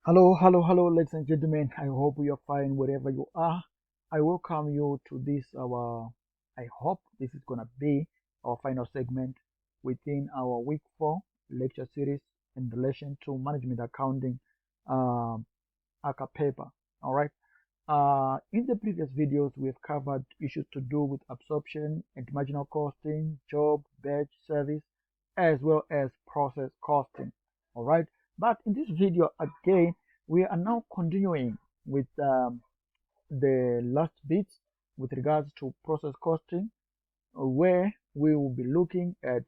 Hello, ladies and gentlemen. I hope you're fine wherever you are. I welcome you to this I hope this is gonna be our final segment within our week 4 lecture series in relation to management accounting, um, ACCA paper. All right. In the previous videos, we've covered issues to do with absorption and marginal costing, job, batch, service, as well as process costing. All right. But in this video, again, we are now continuing with the last bit with regards to process costing, where we will be looking at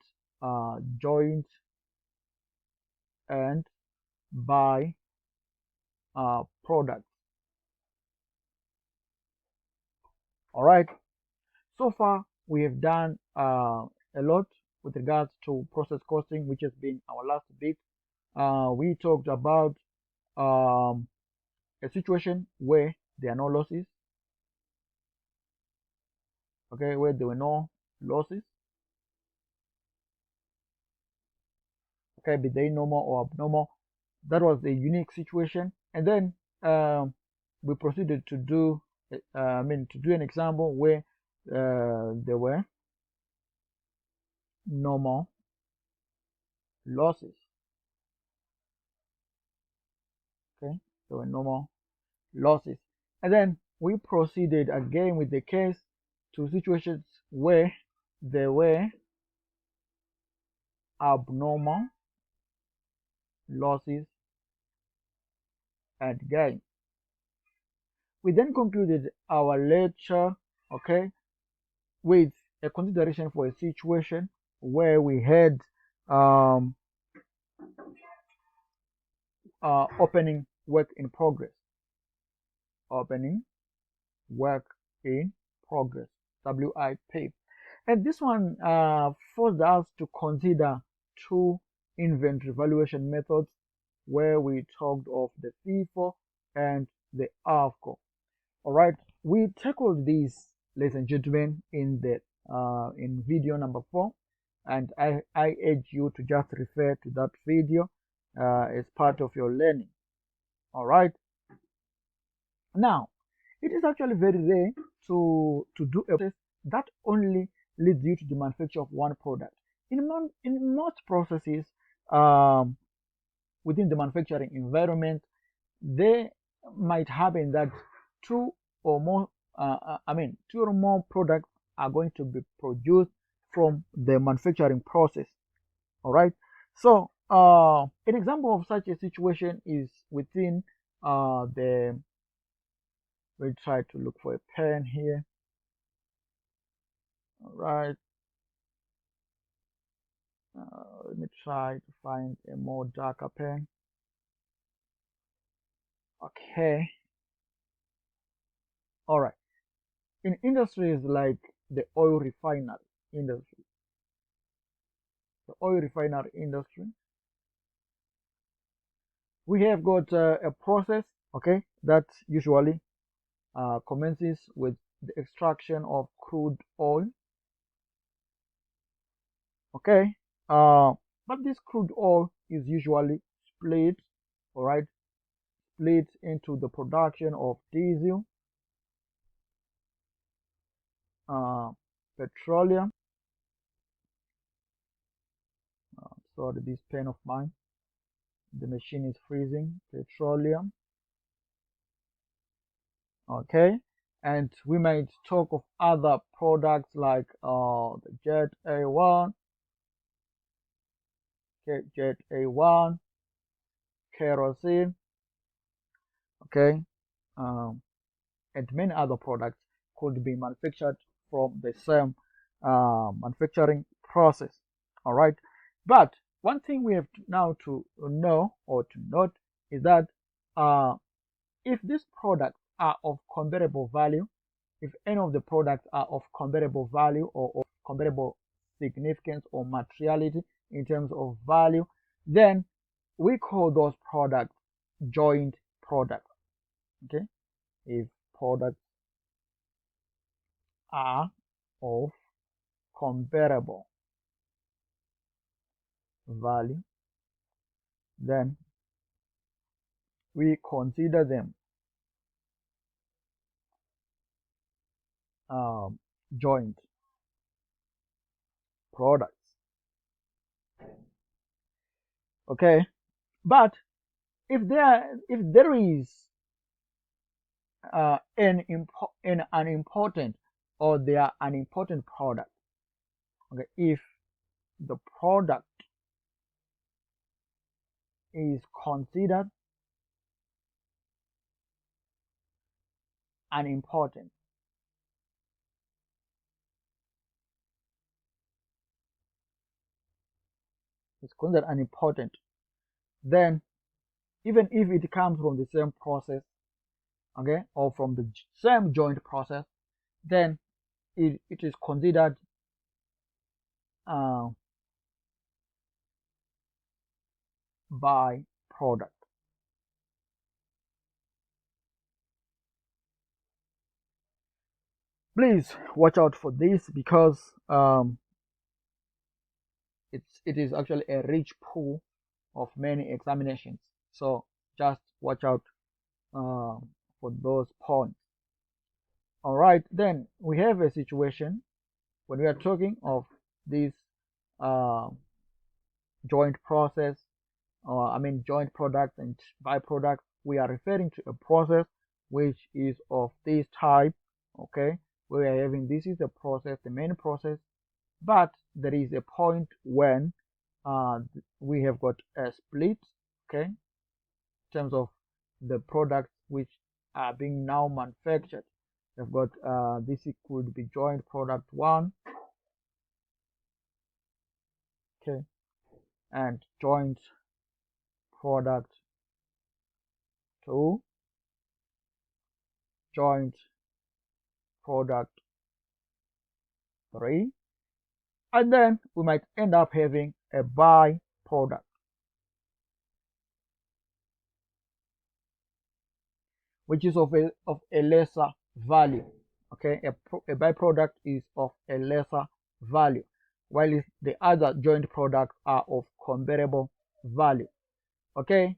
joint and buy products. All right. So far, we have done a lot with regards to process costing, which has been our last bit. We talked about um, a situation where there are no losses, okay, where there were no losses, okay, be they normal or abnormal. That was a unique situation. And then we proceeded to do, to do an example where there were normal losses, okay, there were normal losses. And then we proceeded again with the case to situations where there were abnormal losses and gains. We then concluded our lecture, okay, with a consideration for a situation where we had um, opening work in progress, opening work in progress, WIP. And this one forced us to consider two inventory valuation methods where we talked of the FIFO and the AFCO. All right, we tackled these, ladies and gentlemen, in the in video number 4, and I urge you to just refer to that video as part of your learning. All right. Now, it is actually very rare to do a process that only leads you to the manufacture of one product. In most processes um, within the manufacturing environment, they might happen that two or more, two or more products are going to be produced from the manufacturing process. All right. So, an example of such a situation is within the. We'll try to look for a pen here. All right. Let me try to find a more darker pen. Okay. All right. In industries like the oil refinery industry, the oil refinery industry, we have got a process, okay, that usually commences with the extraction of crude oil, okay. But this crude oil is usually split, all right, split into the production of diesel, uh, petroleum. Sorry, this pen of mine, the machine is freezing. Petroleum, okay, and we might talk of other products like the jet A1, jet A1, kerosene, okay, um, and many other products could be manufactured from the same manufacturing process. All right, but one thing we have now to know or to note is that uh, if these products are of comparable value, if any of the products are of comparable value or of comparable significance or materiality in terms of value, then we call those products joint products. Okay, if products are of comparable value, then we consider them joint products. Okay, but if there is an unimportant, or they are an important product, okay, if the product is considered unimportant, then even if it comes from the same process, okay, or from the same joint process, then it is considered uh, byproduct. Please watch out for this, because it is actually a rich pool of many examinations. So just watch out for those points. All right, then we have a situation when we are talking of this uh, joint process, or joint products and byproducts. We are referring to a process which is of this type. Okay, we are having, this is a process, the main process, but there is a point when we have got a split, okay, in terms of the products which are being now manufactured. We've got this could be joint product 1, okay, and joint product 2, joint product 3, and then we might end up having a byproduct, which is of a lesser value. Okay, a byproduct is of a lesser value, while the other joint products are of comparable value. Okay,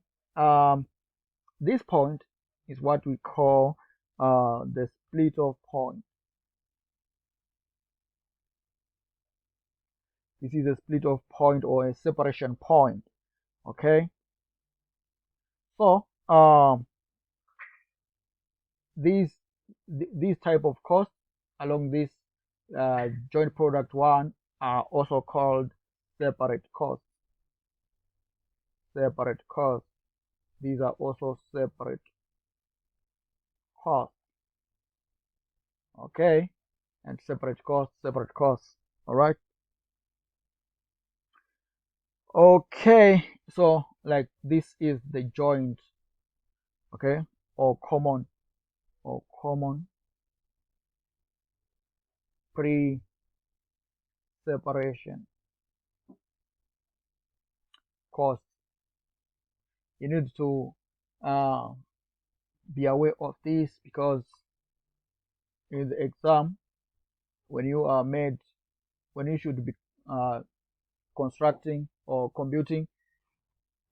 this point is what we call the split off point. This is a split off point, or a separation point. Okay, so these type of costs along this joint product 1 are also called separate costs. Separate costs. These are also separate costs. Okay, and separate costs. All right. Okay, so like this is the joint, okay, or common pre-separation cost. You need to be aware of this, because in the exam, when you should be constructing or computing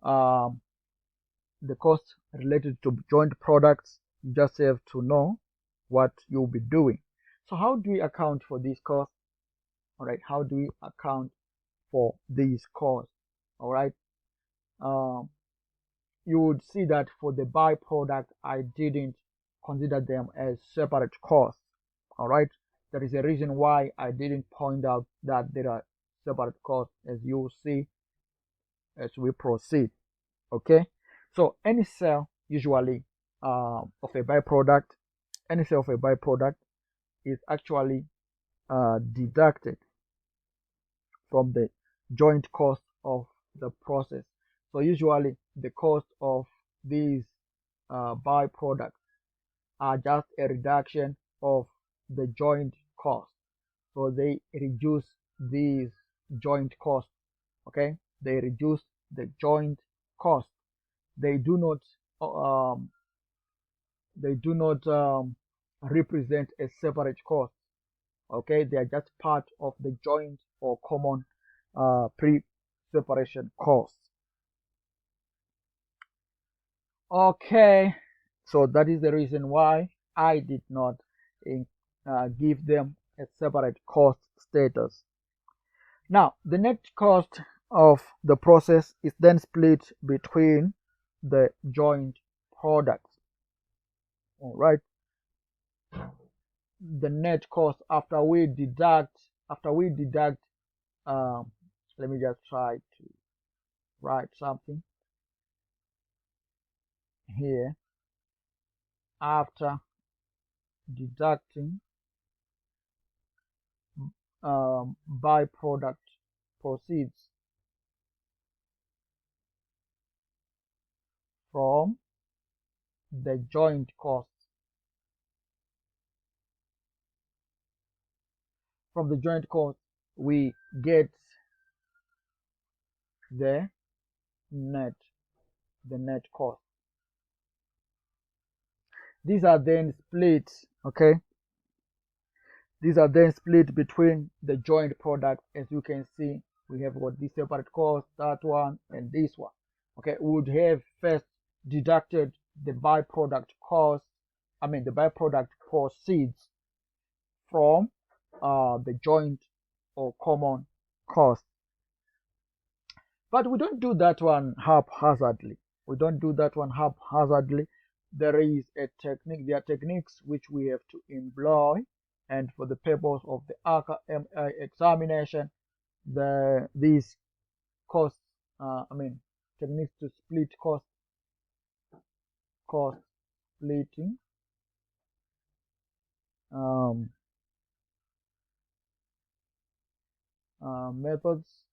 the cost related to joint products, you just have to know what you'll be doing. So how do we account for these costs? All right, how do we account for these costs? All right, you would see that for the byproduct, I didn't consider them as separate costs. All right, there is a reason why I didn't point out that there are separate costs, as you will see as we proceed. Okay, so any sale usually of a byproduct, is actually deducted from the joint cost of the process. So usually the cost of these byproducts are just a reduction of the joint cost. So they reduce these joint costs. Okay, they reduce the joint cost. They do not represent a separate cost. Okay, they are just part of the joint or common pre-separation cost. Okay, so that is the reason why I did not give them a separate cost status. Now, the net cost of the process is then split between the joint products. All right, the net cost after we deduct, um, let me just try to write something here. After deducting byproduct proceeds from the joint costs, we get the net cost. These are then split, okay? These are then split between the joint products. As you can see, we have got this separate cost, that one, and this one. Okay, we would have first deducted the byproduct cost, the byproduct proceeds from the joint or common cost. But we don't do that one haphazardly. There is a technique, there are techniques which we have to employ, and for the purpose of the ACCA examination, these costs, techniques to split cost splitting, methods.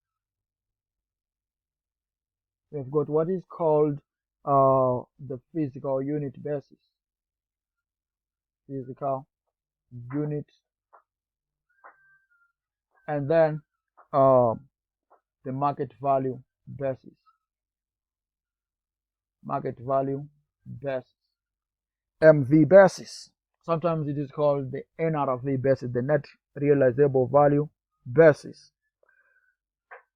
We've got what is called the physical unit basis, and then the market value basis, MV basis. Sometimes it is called the NRV basis, the net realizable value basis.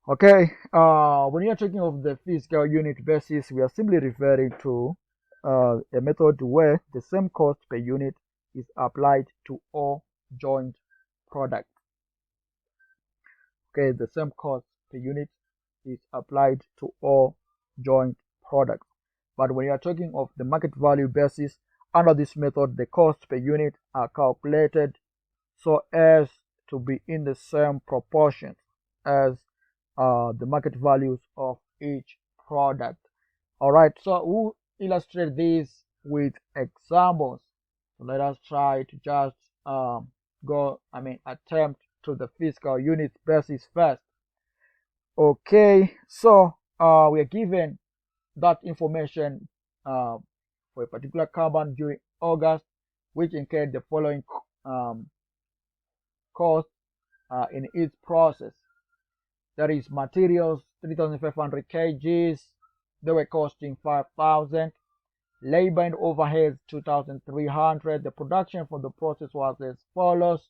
Okay, when you're talking of the physical unit basis, we are simply referring to a method where the same cost per unit is applied to all joint products. Okay, the same cost per unit is applied to all joint products. But when you are talking of the market value basis, under this method, the cost per unit are calculated so as to be in the same proportion as the market values of each product. All right, so we'll illustrate this with examples. So let us try to just attempt to the physical unit basis first. Okay, so we are given that information for a particular carbon during August, which incurred the following cost in its process. That is materials 3,500 kgs, they were costing 5,000. Labor and overheads 2,300. The production for the process was as follows.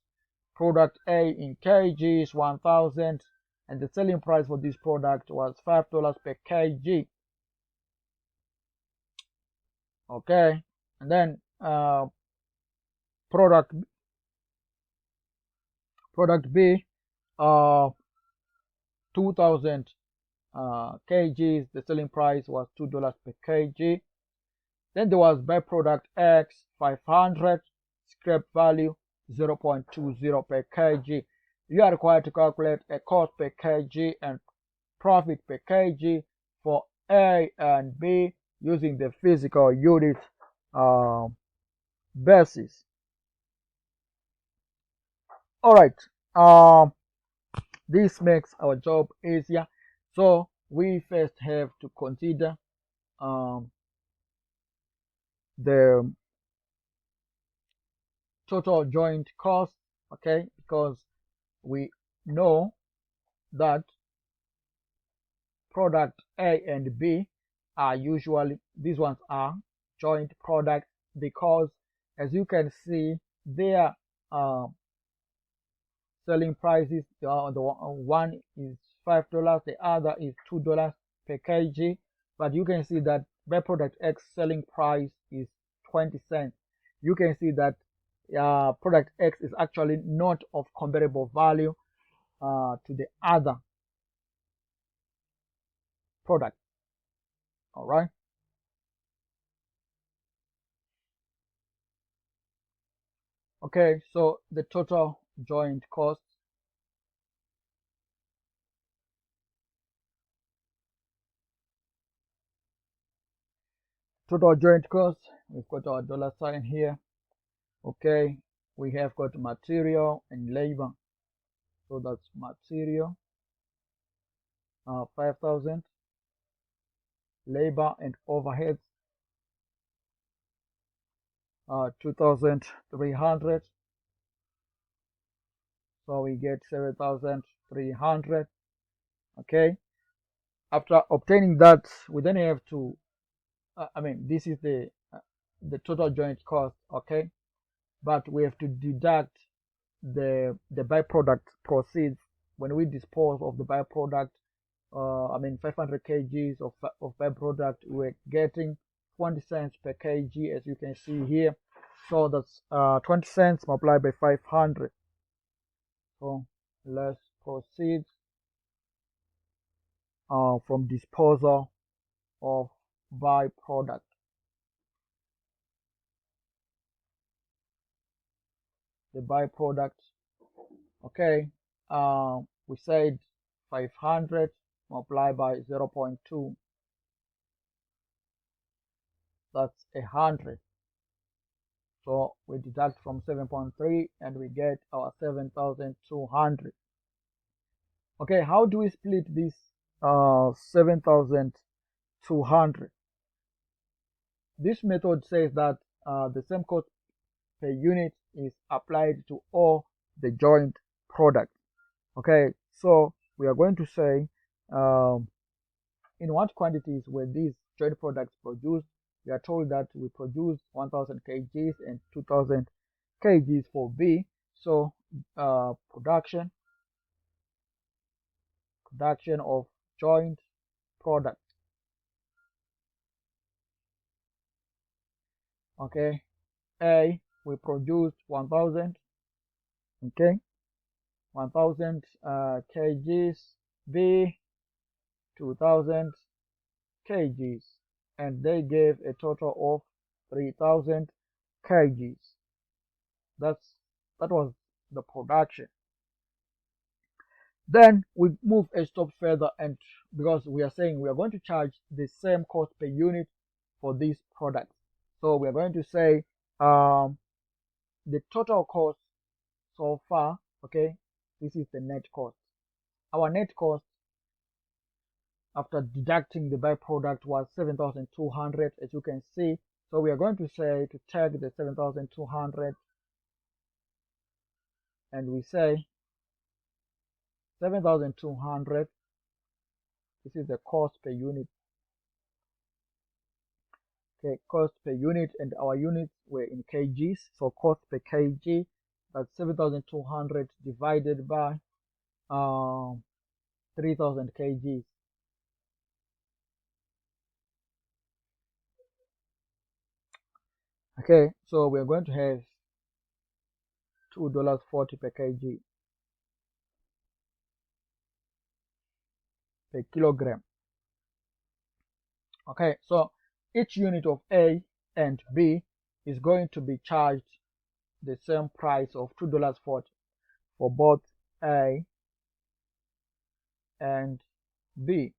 Product A in kgs 1,000, and the selling price for this product was $5 per kg. Okay, and then product B, 2,000 kgs, the selling price was $2 per kg. Then there was byproduct X, 500, scrap value 0.20 per kg. You are required to calculate a cost per kg and profit per kg for A and B using the physical unit basis. All right, this makes our job easier. So we first have to consider the total joint cost, okay, because we know that product A and B are usually, these ones are joint products, because as you can see, their selling prices, the one is $5, the other is $2 per kg, but you can see that byproduct X selling price is 20 cents, you can see that product X is actually not of comparable value to the other product. All right. Okay, so the total joint cost, we've got our dollar sign here. Okay, we have got material and labor. So that's material, 5,000, labor and overheads, 2,300. So we get 7,300. Okay, after obtaining that, we then have to, this is the total joint cost. Okay, but we have to deduct the byproduct proceeds when we dispose of the byproduct. 500 kgs of byproduct, we're getting 20 cents per kg, as you can see here. So that's 20 cents multiplied by 500. So let's proceed from disposal of byproduct. The byproduct, okay, we said 500 multiplied by 0.2, that's 100. So we deduct from 7.3 and we get our 7,200. Okay, how do we split this 7,200? This method says that the same cost per unit is applied to all the joint products. Okay, so we are going to say in what quantities were these joint products produced. We are told that we produced 1,000 kgs and 2,000 kgs for B. So production of joint product. Okay, A, we produced 1,000. Okay, 1,000 kgs. B, 2,000 kgs, and they gave a total of 3,000 kgs. That was the production. Then we move a step further, and because we are saying we are going to charge the same cost per unit for these products, so we are going to say the total cost so far. Okay, this is the net cost. Our net cost after deducting the byproduct was 7,200, as you can see. So we are going to say to take the 7,200 and we say 7,200, this is the cost per unit. Okay, cost per unit, and our units were in kgs, so cost per kg, that's 7,200 divided by 3,000 kgs. Okay, so we're going to have $2.40 per kg per kilogram. Okay, so each unit of A and B is going to be charged the same price of $2.40 for both A and B.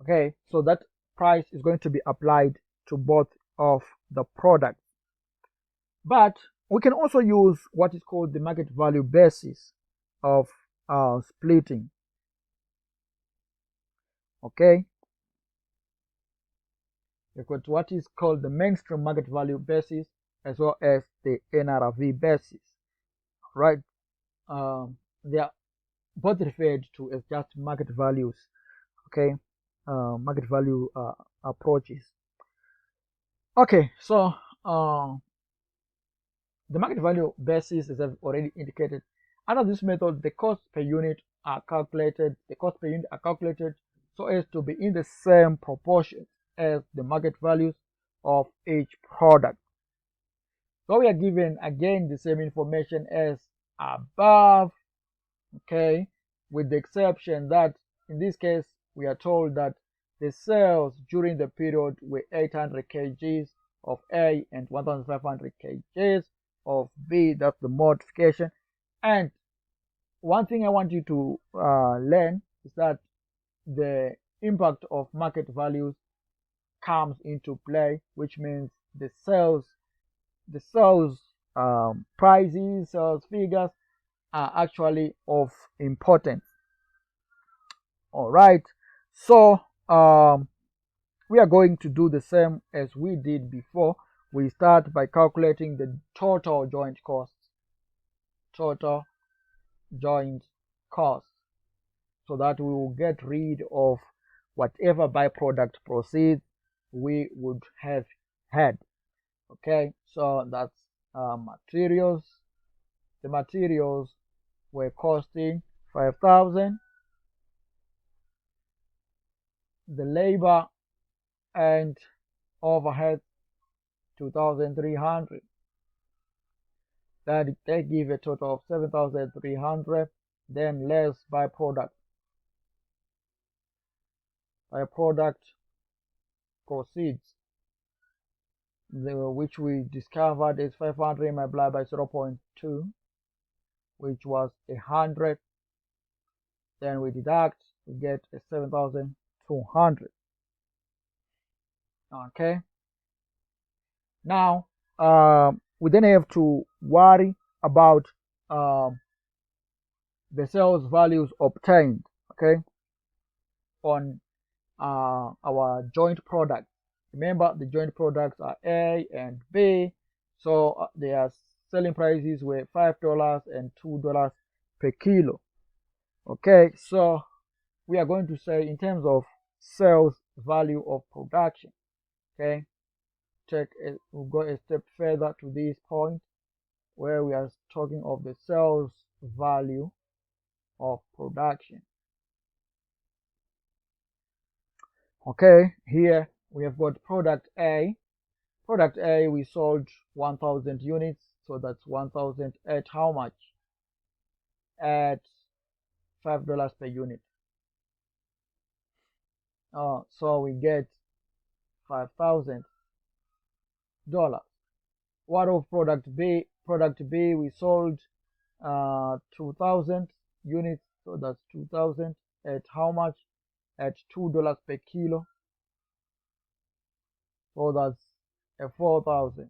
Okay, so that price is going to be applied to both of the products. But we can also use what is called the market value basis of splitting. Okay, you've got what is called the mainstream market value basis as well as the NRV basis. Right? They are both referred to as just market values. Okay, market value approaches. Okay, so the market value basis, as I've already indicated, under this method, the cost per unit are calculated. The cost per unit are calculated so as to be in the same proportion as the market values of each product. So we are given again the same information as above, okay, with the exception that in this case we are told that the sales during the period were 800 kgs of A and 1500 kgs of B. That's the modification. And one thing I want you to learn is that the impact of market values comes into play, which means the sales prices, sales figures are actually of importance. All right, so we are going to do the same as we did before. We start by calculating the total joint costs. Total joint costs, so that we will get rid of whatever byproduct proceeds we would have had. Okay, so that's materials. The materials were costing 5,000. The labor and overhead 2,300. That they give a total of 7,300. Then less byproduct. Byproduct proceeds, which we discovered is 500 multiplied by 0.2, which was 100. Then we deduct, we get a 7,200. Okay. Now we then have to worry about the sales values obtained, okay, on our joint products. Remember, the joint products are A and B, so their selling prices were $5 and $2 per kilo. Okay, so we are going to say in terms of sales value of production. Okay, we'll go a step further to this point where we are talking of the sales value of production. Okay, here we have got product A. Product A, we sold 1,000 units, so that's 1,000 at how much? At $5 per unit. So we get $5,000. What of product B? Product B, we sold 2,000 units, so that's 2,000 at how much? At $2 per kilo. So that's a 4,000.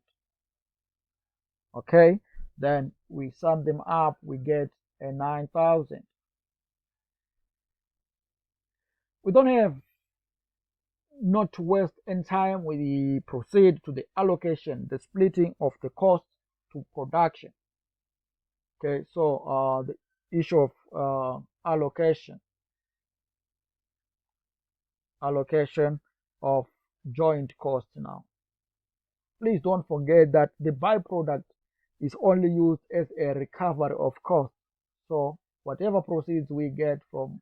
Okay, then we sum them up, we get a 9,000. We don't have not to waste any time. We proceed to the allocation, the splitting of the cost to production. Okay, so the issue of allocation of joint cost. Now please don't forget that the byproduct is only used as a recovery of cost. So whatever proceeds we get from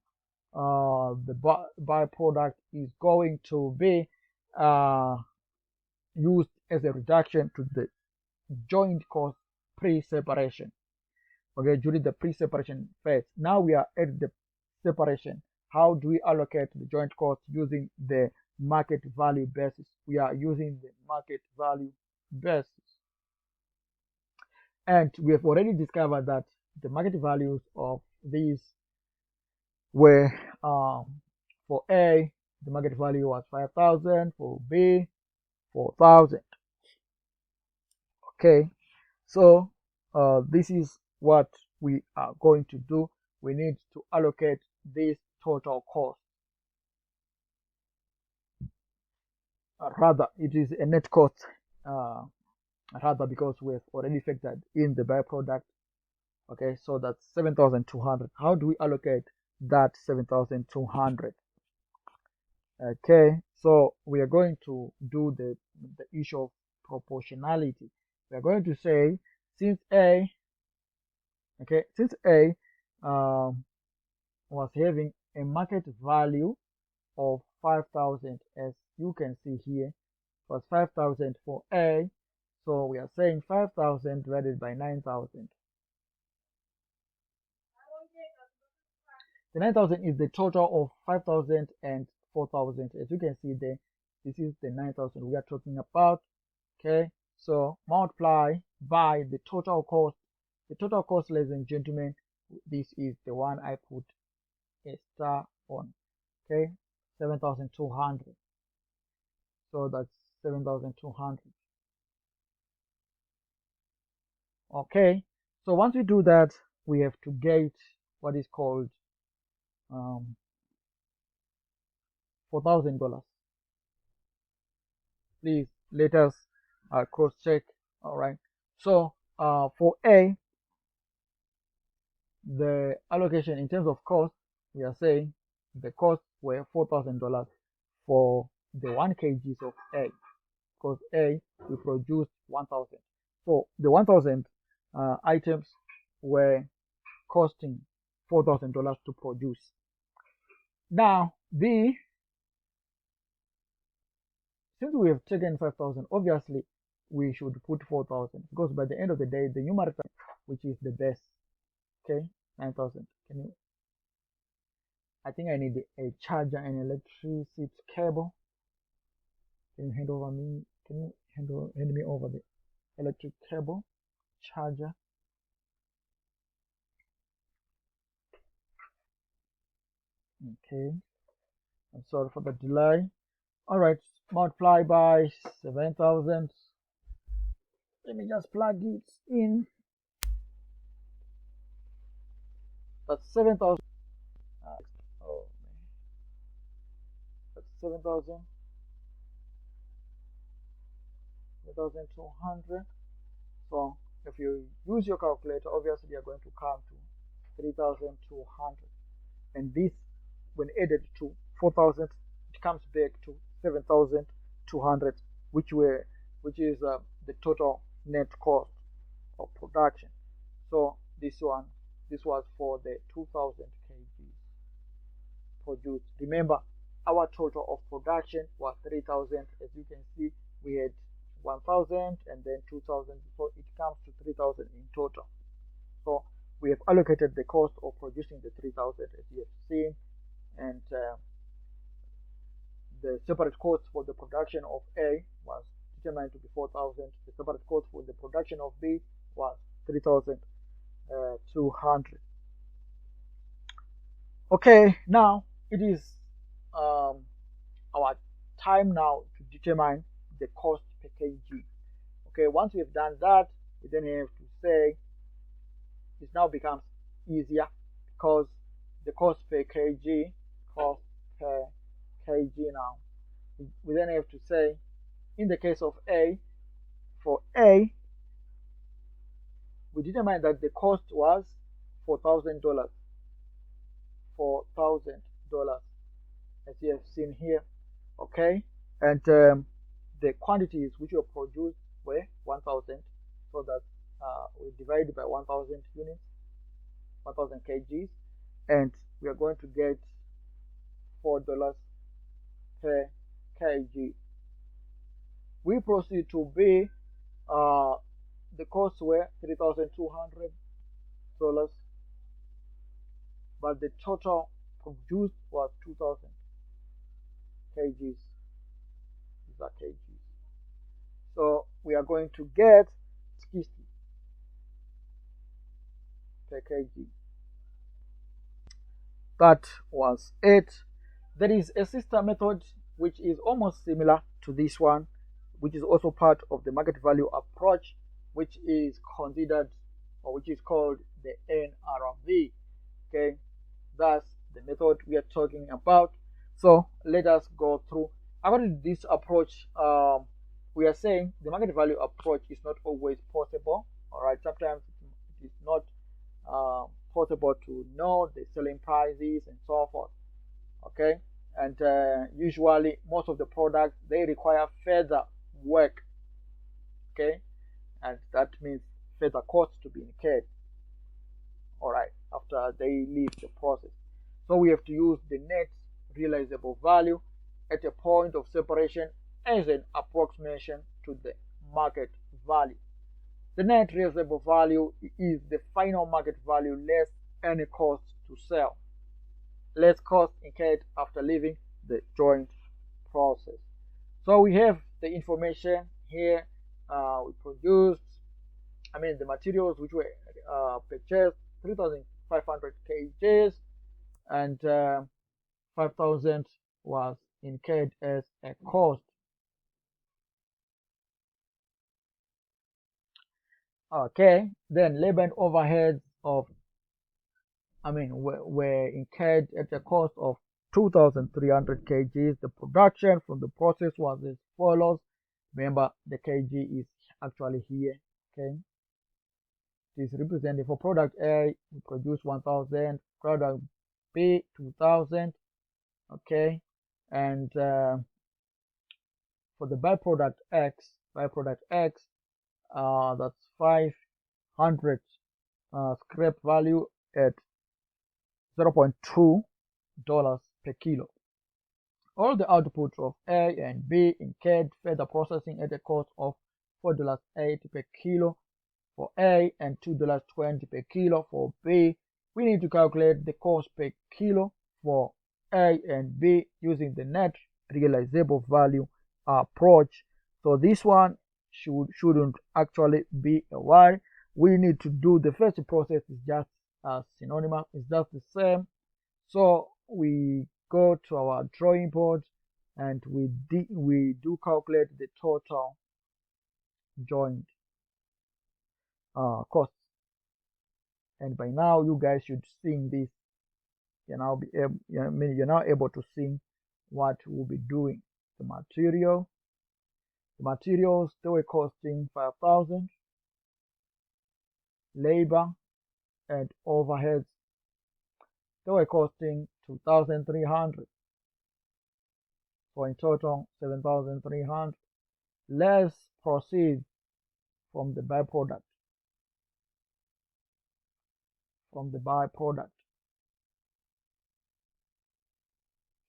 the byproduct is going to be used as a reduction to the joint cost pre-separation. Okay, during the pre-separation phase. Now we are at the separation. How do we allocate the joint cost? Using the market value basis. We are using the market value basis. And we have already discovered that the market values of these were for A, the market value was 5,000, for B, 4,000. Okay, so this is what we are going to do. We need to allocate this total cost. Rather, it is a net cost, rather, because we have already factored in the byproduct. Okay, so that's 7,200. How do we allocate that 7,200? Okay, so we are going to do the issue of proportionality. We are going to say, since A was having a market value of 5,000. As you can see here, it was 5,000 for A. So we are saying 5,000 divided by 9,000. The 9,000 is the total of 5,000 and 4,000. As you can see there, this is the 9,000 we are talking about. Okay, so multiply by the total cost. The total cost, ladies and gentlemen, this is the one I put a star on. Okay, 7,200. So that's 7,200. Okay, so once we do that, we have to get what is called $4,000. Please let us cross check. All right, so for A, the allocation in terms of cost, we are saying the costs were $4,000 for the 1 kgs of A, because A we produced 1,000. So the 1,000 items were costing $4,000 to produce. Now B, since we have taken 5,000, obviously we should put 4,000, because by the end of the day, the numerator, which is the best, okay, 9,000. Can you? I think I need a charger and electricity cable. Can you hand over me? Can you hand me over the electric cable, charger? Okay. I'm sorry for the delay. All right. Multiply by 7,000. Let me just plug it in. That's 7,000. Oh, that's 7,000. 7,200. So if you use your calculator, obviously you're going to come to 3,200. And this, when added to 4,000, it comes back to 7,200, which is the total net cost of production. So this was for the 2,000 kgs produced. Remember, our total of production was 3,000. As you can see, we had 1,000 and then 2,000, so it comes to 3,000 in total. So we have allocated the cost of producing the 3,000, as you have seen, and the separate cost for the production of A was determined to be 4,000. The separate cost for the production of B was 3,200. Okay, now it is our time now to determine the cost per kg. Okay, once we have done that, we then have to say it now becomes easier, because the cost per kg, now, we then have to say, in the case of A, for A, we determined that the cost was $4,000. $4,000, as you have seen here. Okay, and the quantities which were produced were 1,000, so that we divide by 1,000 units, 1,000 kgs, and we are going to get $4 per kg. We proceed to B. The costs were $3,200, but the total produced was 2,000 kgs. These are kgs. So we are going to get 60 per kg. That was it. There is a sister method which is almost similar to this one, which is also part of the market value approach, which is considered, or which is called the NRV. Okay, that's the method we are talking about. So let us go through. According to this approach, we are saying the market value approach is not always possible. All right, sometimes it is not possible to know the selling prices and so forth. Okay, and usually most of the products, they require further work. Okay, and that means further costs to be incurred. All right, after they leave the process. So we have to use the net realizable value, at a point of separation as an approximation to the market value. The net realizable value is the final market value less any cost to sell, less cost incurred after leaving the joint process. So we have the information here. We produced, the materials which were purchased 3,500 kgs, and 5,000 was incurred as a cost. Okay, then labor and overheads of were incurred at a cost of 2,300 kgs. The production from the process was as follows. Remember, the kg is actually here. Okay, it is represented for product A. We produce 1,000. Product B 2,000. Okay, and for the byproduct X, that's 500 scrap value at $0.2 per kilo. All the output of A and B incurred further processing at a cost of $4.80 per kilo for A and $2.20 per kilo for B. We need to calculate the cost per kilo for A and B using the net realizable value approach. So this one shouldn't actually be a worry. We need to do the first process is just synonymous, it's just the same. So we go to our drawing board and we do calculate the total joint costs. And by now you guys should see this. You're now able to see what we'll be doing. The materials, they were costing 5,000. Labor and overheads, they were costing 2,300. So in total 7,300. Less proceeds from the byproduct.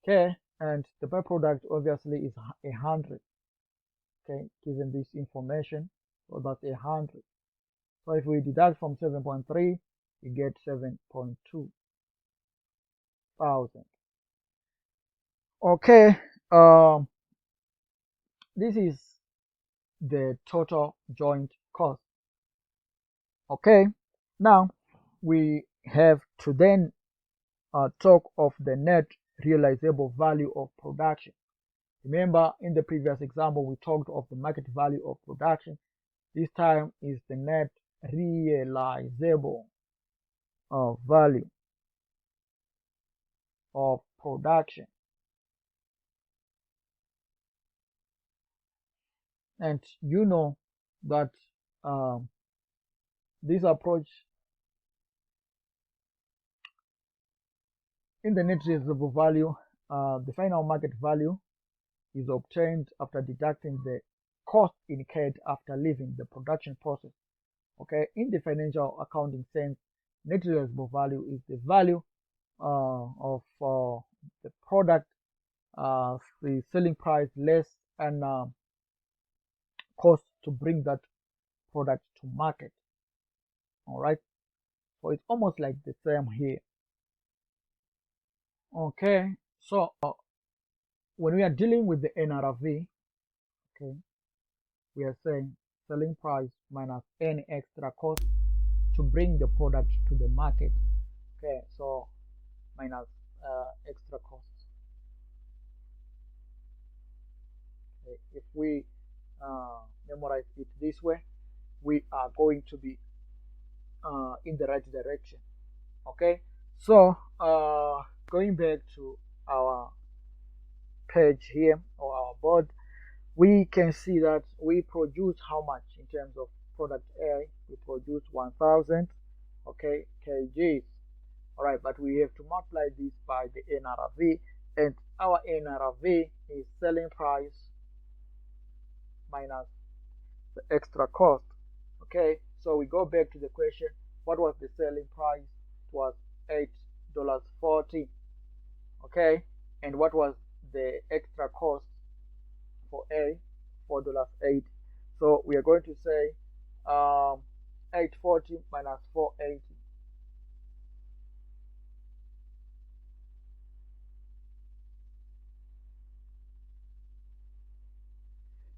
Okay, and the byproduct obviously is 100. Okay, given this information, so that's 100. So if we deduct from 7.3, we get 7.2 thousand. Okay, this is the total joint cost. Okay, now we have to then talk of the net realizable value of production. Remember, in the previous example, we talked of the market value of production. This time is the net realizable value of production. And you know that this approach, in the net realizable value, the final market value is obtained after deducting the cost incurred after leaving the production process. Okay, in the financial accounting sense, net realizable value is the value of the product, the selling price less and cost to bring that product to market. All right, so it's almost like the same here. Okay, so when we are dealing with the NRV, okay, we are saying selling price minus any extra cost to bring the product to the market. Okay, so minus extra costs. Okay, if we memorize it this way, we are going to be in the right direction. Okay, so going back to our page here or our board, we can see that we produce how much in terms of product A. We produce 1,000 kgs. All right, but we have to multiply this by the NRV, and our NRV is selling price minus the extra cost. Okay, so we go back to the question, what was the selling price? It was $8.40. Okay, and what was the extra cost for A, $4.80. So we are going to say 840 minus 480.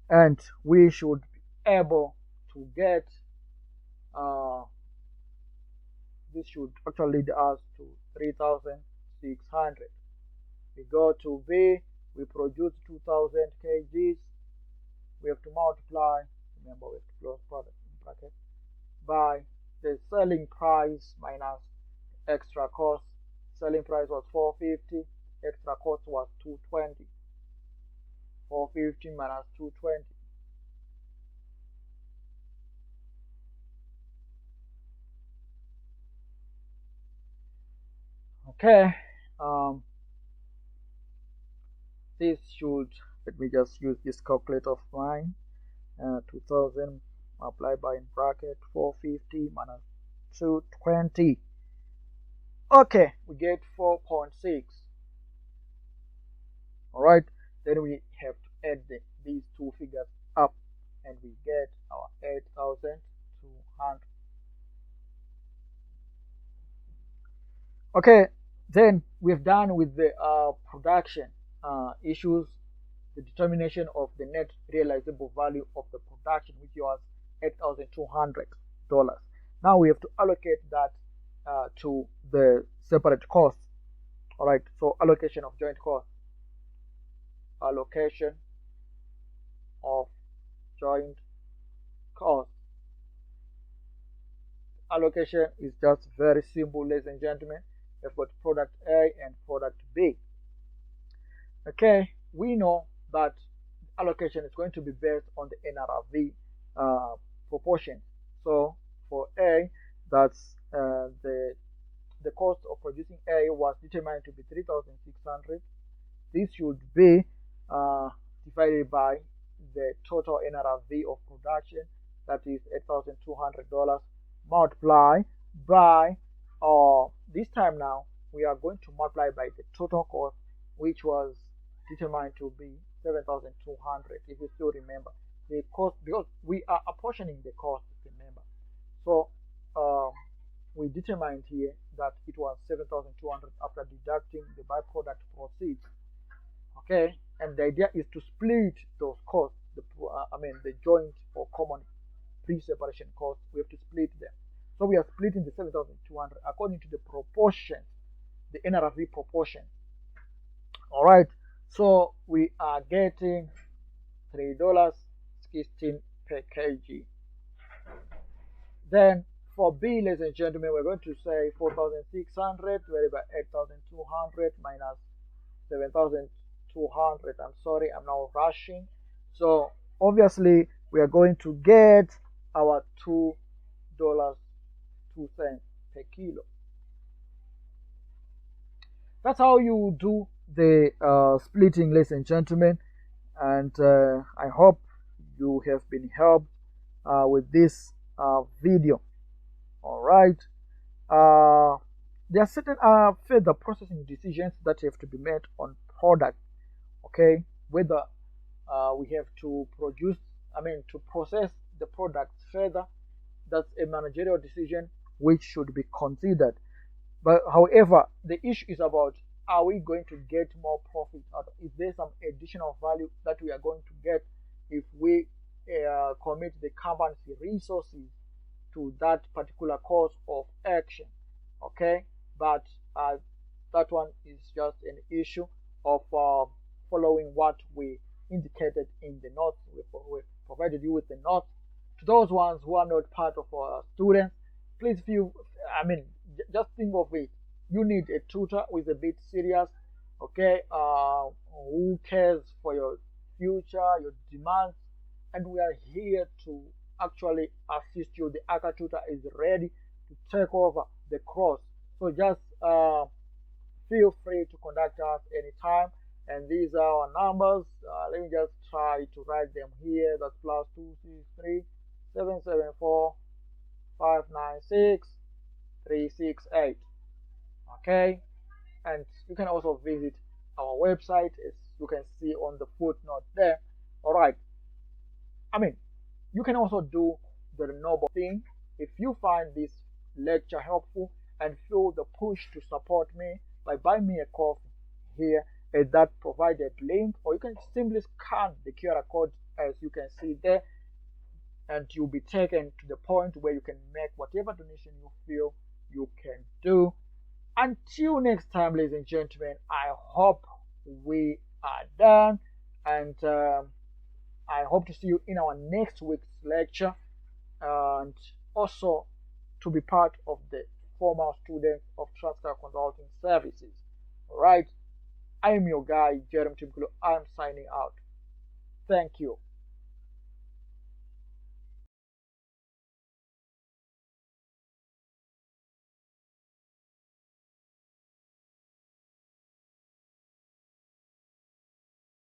And we should be able to get this should actually lead us to 3,600. We go to B, we produce 2,000 kgs. We have to multiply, remember we have to close product in bracket, by the selling price minus extra cost. Selling price was 450, extra cost was 220. 450 minus 220. Okay, this should, let me just use this calculator of mine. 2000 multiplied by in bracket 450 minus 220. Okay, we get 4.6. All right, then we have to add these two figures up, and we get our 8,200. Okay, then we've done with the production issues, the determination of the net realizable value of the production, which was $8,200. Now we have to allocate that to the separate costs. All right, so allocation of joint costs. Allocation of joint costs. Allocation is just very simple, ladies and gentlemen. We've got product A and product B. Okay, we know that allocation is going to be based on the NRV proportion. So for A, that's the cost of producing A was determined to be 3,600. This should be divided by the total NRV of production, that is $8,200, multiply by, this time now we are going to multiply by the total cost, which was determined to be 7,200. If you still remember the cost, because we are apportioning the cost, remember. So we determined here that it was 7,200 after deducting the byproduct proceeds. Okay, and the idea is to split those costs, the joint or common pre-separation costs. We have to split them. So we are splitting the 7,200 according to the proportion, the NRV proportion. All right, so we are getting $3.16 per kg. Then for B, ladies and gentlemen, we're going to say 4,600 divided by 8,200 minus 7,200. I'm sorry, I'm now rushing. So obviously we are going to get our $2.02 per kilo. That's how you do the splitting, ladies and gentlemen. And I hope you have been helped with this video. All right. There are certain further processing decisions that have to be made on product. Okay, whether we have to to process the product further. That's a managerial decision which should be considered. But however, the issue is about, are we going to get more profit out of it? Is there some additional value that we are going to get if we commit the company's resources to that particular course of action? Okay, but that one is just an issue of following what we indicated in the notes. We provided you with the notes. To those ones who are not part of our students, please just think of it. You need a tutor who is a bit serious, okay, who cares for your future, your demands, and we are here to actually assist you. The ACCA tutor is ready to take over the course. So just feel free to contact us anytime. And these are our numbers. Let me just try to write them here. That's +263 774 596 368. Okay, and you can also visit our website, as you can see on the footnote there. All right. I mean, you can also do the noble thing. If you find this lecture helpful and feel the push to support me by buying me a coffee here at that provided link, or you can simply scan the QR code as you can see there, and you'll be taken to the point where you can make whatever donation you feel you can do. Until next time, ladies and gentlemen, I hope we are done, and I hope to see you in our next week's lecture, and also to be part of the former students of Transcar Consulting Services. All right, I am your guy, Jeremy Timkulo. I am signing out. Thank you.